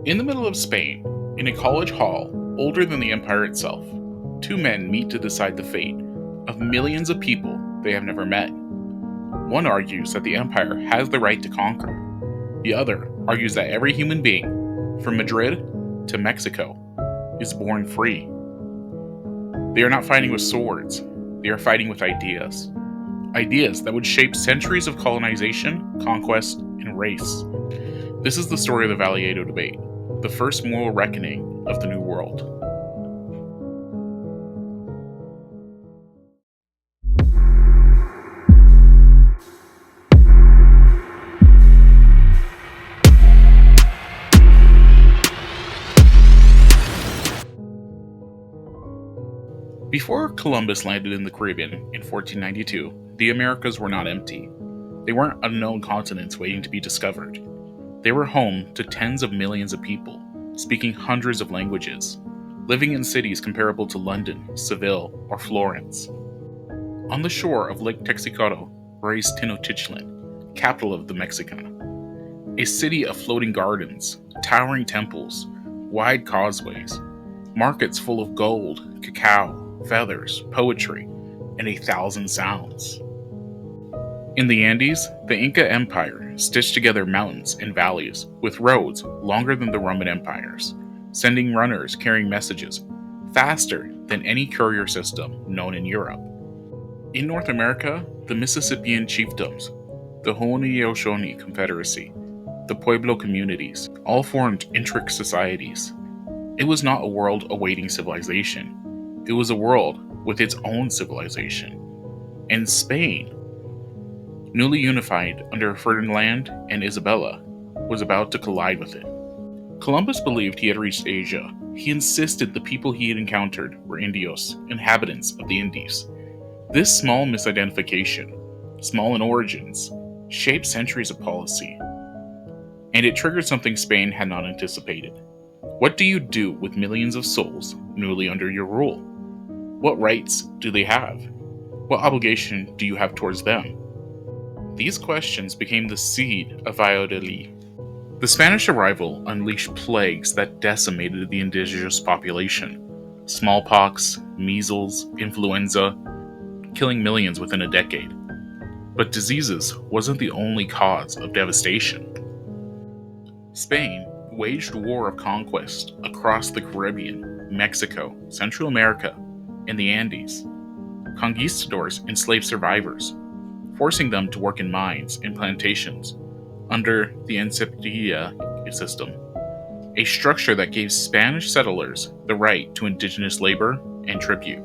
In the middle of Spain, in a college hall older than the empire itself, two men meet to decide the fate of millions of people they have never met. One argues that the empire has the right to conquer. The other argues that every human being, from Madrid to Mexico, is born free. They are not fighting with swords, they are fighting with ideas. Ideas that would shape centuries of colonization, conquest, and race. This is the story of the Valladolid Debate, the first moral reckoning of the New World. Before Columbus landed in the Caribbean in 1492, the Americas were not empty. They weren't unknown continents waiting to be discovered. They were home to tens of millions of people, speaking hundreds of languages, living in cities comparable to London, Seville, or Florence. On the shore of Lake Texcoco raised Tenochtitlan, capital of the Mexicana, a city of floating gardens, towering temples, wide causeways, markets full of gold, cacao, feathers, poetry, and 1,000 sounds. In the Andes, the Inca Empire stitched together mountains and valleys with roads longer than the Roman empires, sending runners carrying messages faster than any courier system known in Europe. In North America, the Mississippian chiefdoms, the Haudenosaunee Confederacy, the Pueblo communities, all formed intricate societies. It was not a world awaiting civilization. It was a world with its own civilization. And Spain, newly unified under Ferdinand and Isabella, was about to collide with it. Columbus believed he had reached Asia. He insisted the people he had encountered were Indios, inhabitants of the Indies. This small misidentification, small in origins, shaped centuries of policy. And it triggered something Spain had not anticipated. What do you do with millions of souls newly under your rule? What rights do they have? What obligation do you have towards them? These questions became the seed of Valladolid. The Spanish arrival unleashed plagues that decimated the indigenous population. Smallpox, measles, influenza, killing millions within a decade. But diseases wasn't the only cause of devastation. Spain waged a war of conquest across the Caribbean, Mexico, Central America, and the Andes. Conquistadors enslaved survivors, forcing them to work in mines and plantations under the imperial system, a structure that gave Spanish settlers the right to indigenous labor and tribute.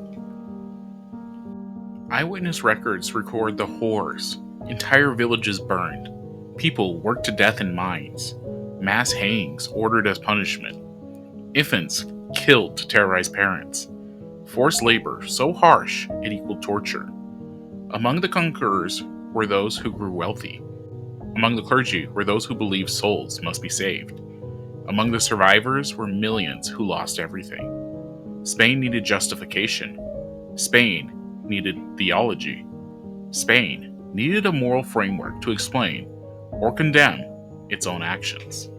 Eyewitness records record the horrors. Entire villages burned, people worked to death in mines, mass hangings ordered as punishment, infants killed to terrorize parents, forced labor so harsh it equaled torture. Among the conquerors were those who grew wealthy. Among the clergy were those who believed souls must be saved. Among the survivors were millions who lost everything. Spain needed justification. Spain needed theology. Spain needed a moral framework to explain or condemn its own actions.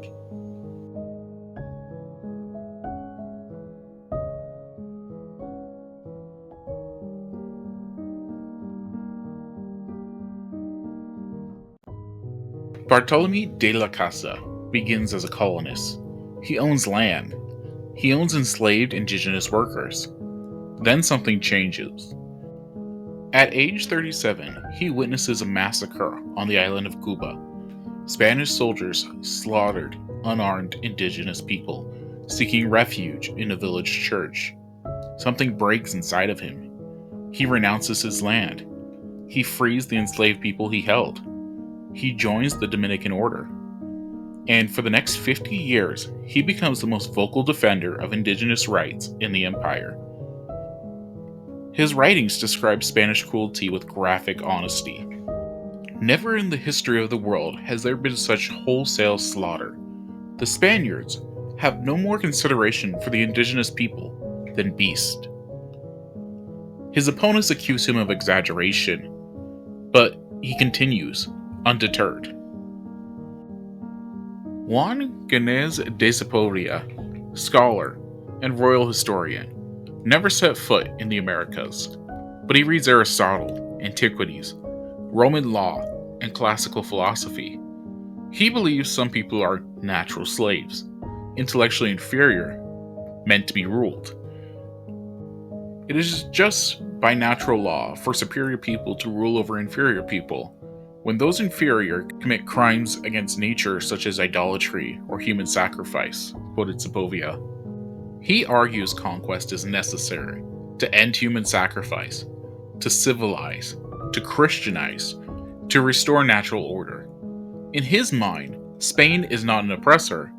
Bartolomé de la Casa begins as a colonist. He owns land. He owns enslaved indigenous workers. Then something changes. At age 37, he witnesses a massacre on the island of Cuba. Spanish soldiers slaughtered unarmed indigenous people seeking refuge in a village church. Something breaks inside of him. He renounces his land. He frees the enslaved people he held. He joins the Dominican order. And for the next 50 years, he becomes the most vocal defender of indigenous rights in the empire. His writings describe Spanish cruelty with graphic honesty. Never in the history of the world has there been such wholesale slaughter. The Spaniards have no more consideration for the indigenous people than beasts. His opponents accuse him of exaggeration, but he continues, undeterred. Juan Ginés de Sepúlveda, scholar and royal historian, never set foot in the Americas, but he reads Aristotle, antiquities, Roman law, and classical philosophy. He believes some people are natural slaves, intellectually inferior, meant to be ruled. It is just by natural law for superior people to rule over inferior people, when those inferior commit crimes against nature such as idolatry or human sacrifice, quoted Sepúlveda. He argues conquest is necessary to end human sacrifice, to civilize, to Christianize, to restore natural order. In his mind, Spain is not an oppressor.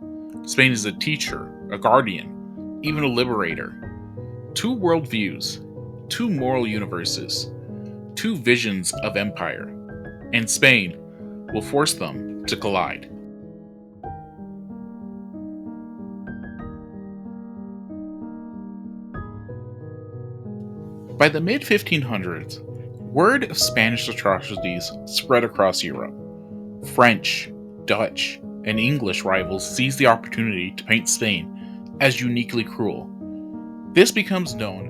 Spain is a teacher, a guardian, even a liberator. Two worldviews, two moral universes, two visions of empire, and Spain will force them to collide. By the mid-1500s, word of Spanish atrocities spread across Europe. French, Dutch, and English rivals seized the opportunity to paint Spain as uniquely cruel. This becomes known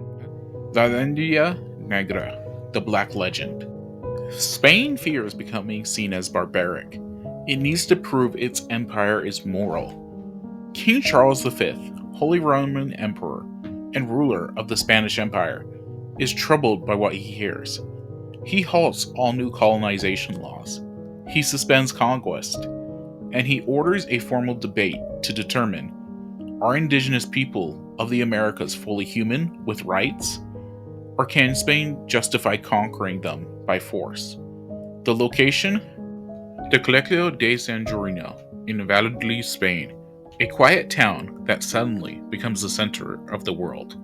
as La Leyenda Negra, the Black Legend. Spain fears becoming seen as barbaric. It needs to prove its empire is moral. King Charles V, Holy Roman Emperor and ruler of the Spanish Empire, is troubled by what he hears. He halts all new colonization laws. He suspends conquest, and he orders a formal debate to determine, are indigenous people of the Americas fully human with rights? Or can Spain justify conquering them by force? The location? The Colegio de San Jorino in Valladolid, Spain, a quiet town that suddenly becomes the center of the world.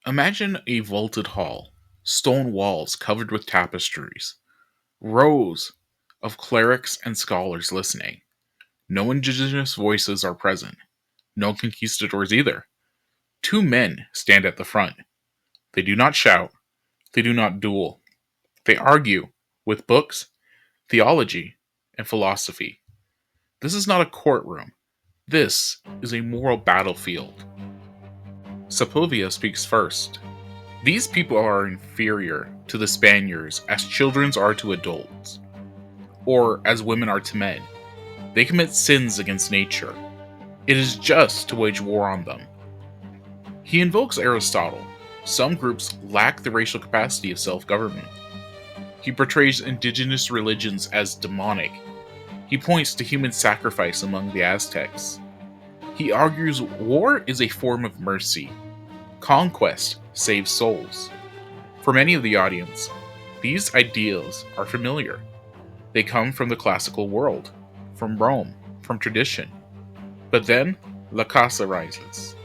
Imagine a vaulted hall, stone walls covered with tapestries, rows of clerics and scholars listening. No indigenous voices are present, no conquistadors either. Two men stand at the front. They do not shout, they do not duel. They argue with books, theology, and philosophy. This is not a courtroom. This is a moral battlefield. Sepúlveda speaks first. These people are inferior to the Spaniards as children are to adults, or as women are to men. They commit sins against nature. It is just to wage war on them. He invokes Aristotle. Some groups lack the racial capacity of self-government. He portrays indigenous religions as demonic. He points to human sacrifice among the Aztecs. He argues war is a form of mercy. Conquest saves souls. For many of the audience, these ideals are familiar. They come from the classical world, from Rome, from tradition. But then, La Casa rises.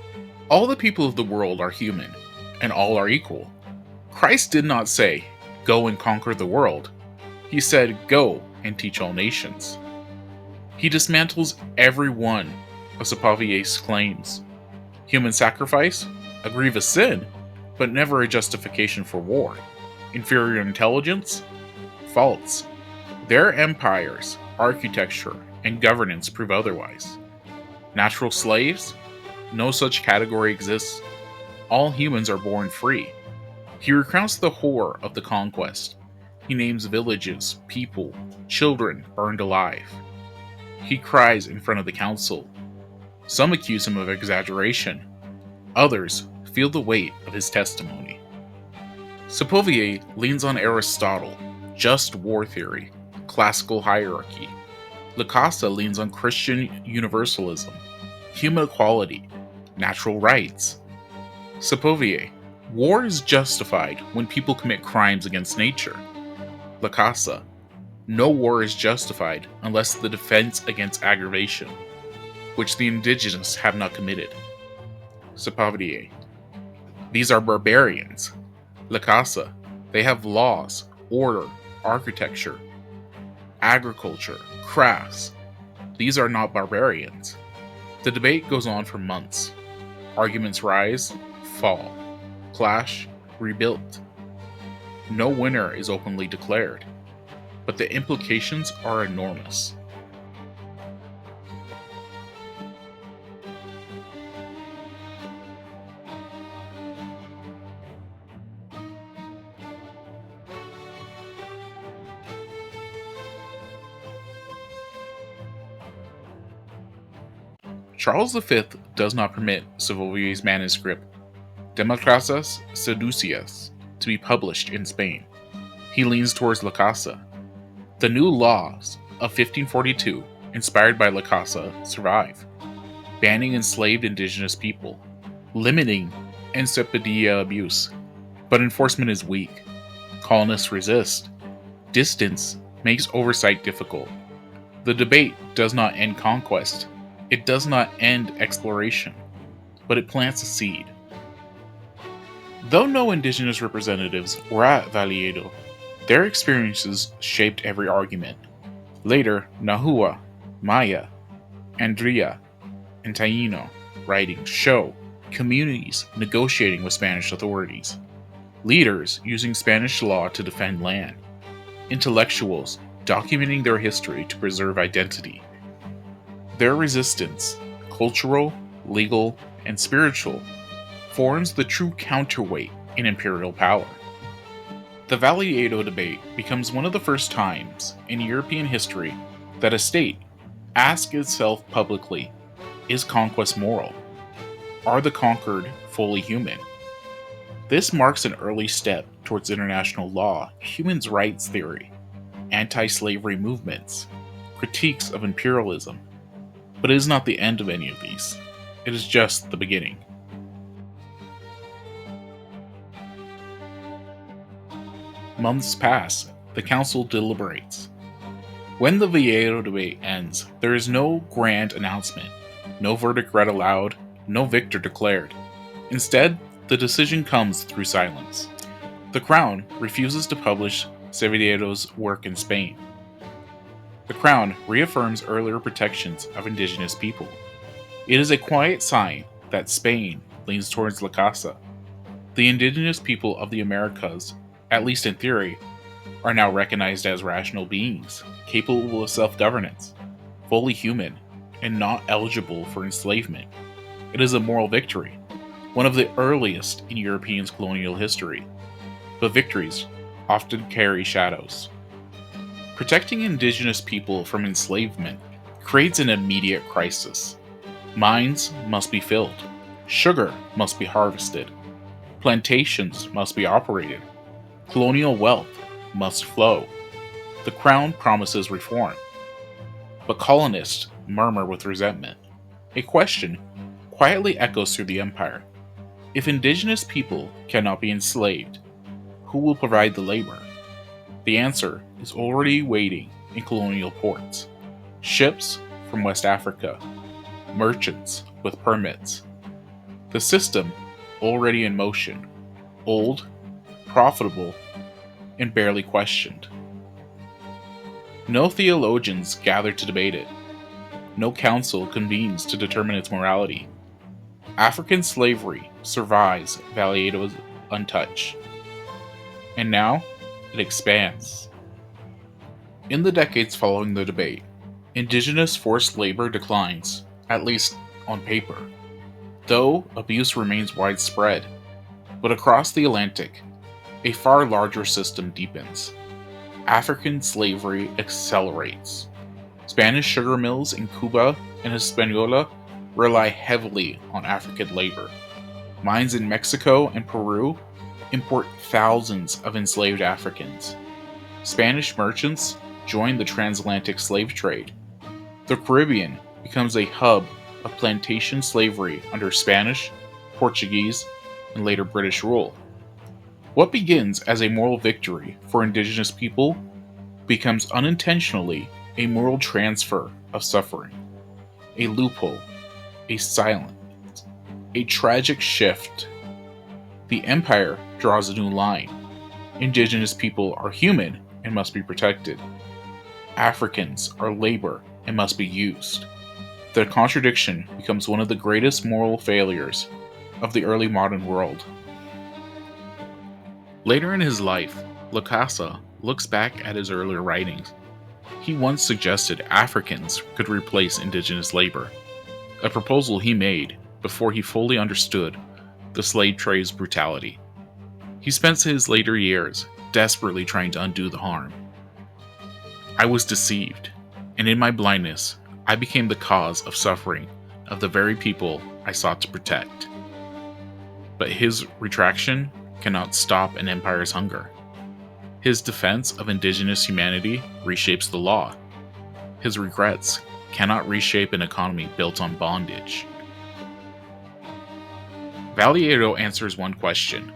All the people of the world are human, and all are equal. Christ did not say, "Go and conquer the world." He said, "Go and teach all nations." He dismantles every one of Sepúlveda's claims. Human sacrifice? A grievous sin, but never a justification for war. Inferior intelligence? False. Their empires, architecture, and governance prove otherwise. Natural slaves? No such category exists. All humans are born free. He recounts the horror of the conquest. He names villages, people, children burned alive. He cries in front of the council. Some accuse him of exaggeration. Others feel the weight of his testimony. Sepúlveda leans on Aristotle, just war theory, classical hierarchy. La Casa leans on Christian universalism, human equality, natural rights. Sepúlveda, war is justified when people commit crimes against nature. La Casa, no war is justified unless the defense against aggravation, which the indigenous have not committed. Sepúlveda, these are barbarians. La Casa, they have laws, order, architecture, agriculture, crafts. These are not barbarians. The debate goes on for months. Arguments rise, fall, clash, rebuilt. No winner is openly declared. but the implications are enormous. Charles V does not permit Sepúlveda's manuscript Democracias Seducias to be published in Spain. He leans towards La Casa. The new laws of 1542, inspired by La Casa, survive, banning enslaved indigenous people, limiting encephalia abuse, but enforcement is weak. Colonists resist. Distance makes oversight difficult. The debate does not end conquest. It does not end exploration, but it plants a seed. Though no indigenous representatives were at Valladolid, their experiences shaped every argument. Later, Nahua, Maya, Andrea, and Taino writings show communities negotiating with Spanish authorities, leaders using Spanish law to defend land, intellectuals documenting their history to preserve identity. Their resistance, cultural, legal, and spiritual, forms the true counterweight in imperial power. The Valladolid Debate becomes one of the first times in European history that a state asks itself publicly, is conquest moral? Are the conquered fully human? This marks an early step towards international law, human rights theory, anti-slavery movements, critiques of imperialism. But it is not the end of any of these. It is just the beginning. Months pass. The council deliberates. When the Valladolid Debate ends, there is no grand announcement, no verdict read aloud, no victor declared. Instead, the decision comes through silence. The Crown refuses to publish Sevillero's work in Spain. The Crown reaffirms earlier protections of indigenous people. It is a quiet sign that Spain leans towards La Casa. The indigenous people of the Americas, at least in theory, are now recognized as rational beings, capable of self-governance, fully human, and not eligible for enslavement. It is a moral victory, one of the earliest in European colonial history. But victories often carry shadows. Protecting indigenous people from enslavement creates an immediate crisis. Mines must be filled. Sugar must be harvested. Plantations must be operated. Colonial wealth must flow. The Crown promises reform. But colonists murmur with resentment. A question quietly echoes through the empire. If indigenous people cannot be enslaved, who will provide the labor? The answer is already waiting in colonial ports. Ships from West Africa, merchants with permits. The system already in motion, old, profitable, and barely questioned. No theologians gather to debate it. No council convenes to determine its morality. African slavery survives Valladolid untouched. And now, it expands. In the decades following the debate, indigenous forced labor declines, at least on paper, though abuse remains widespread. But across the Atlantic, a far larger system deepens. African slavery accelerates. Spanish sugar mills in Cuba and Hispaniola rely heavily on African labor. Mines in Mexico and Peru import thousands of enslaved Africans. Spanish merchants join the transatlantic slave trade. The Caribbean becomes a hub of plantation slavery under Spanish, Portuguese, and later British rule. What begins as a moral victory for indigenous people becomes unintentionally a moral transfer of suffering, a loophole, a silence, a tragic shift. The empire draws a new line. Indigenous people are human and must be protected. Africans are labor and must be used. The contradiction becomes one of the greatest moral failures of the early modern world. Later in his life, Casa looks back at his earlier writings. He once suggested Africans could replace indigenous labor, a proposal he made before he fully understood the slave trade's brutality. He spent his later years desperately trying to undo the harm. I was deceived, and in my blindness, I became the cause of suffering of the very people I sought to protect. But his retraction cannot stop an empire's hunger. His defense of indigenous humanity reshapes the law. His regrets cannot reshape an economy built on bondage. Valladolid answers one question: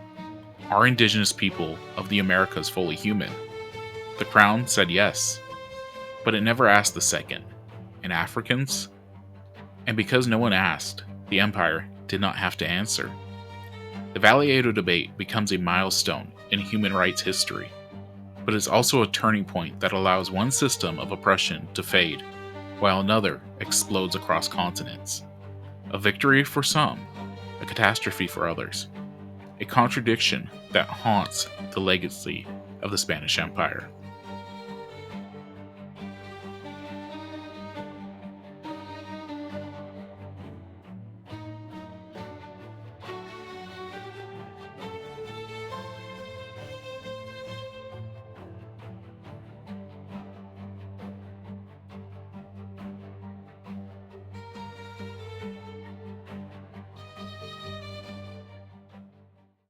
are indigenous people of the Americas fully human? The Crown said yes, but it never asked the second: and Africans? And because no one asked, the empire did not have to answer. The Valladolid Debate becomes a milestone in human rights history, but is also a turning point that allows one system of oppression to fade, while another explodes across continents. A victory for some, a catastrophe for others. A contradiction that haunts the legacy of the Spanish Empire.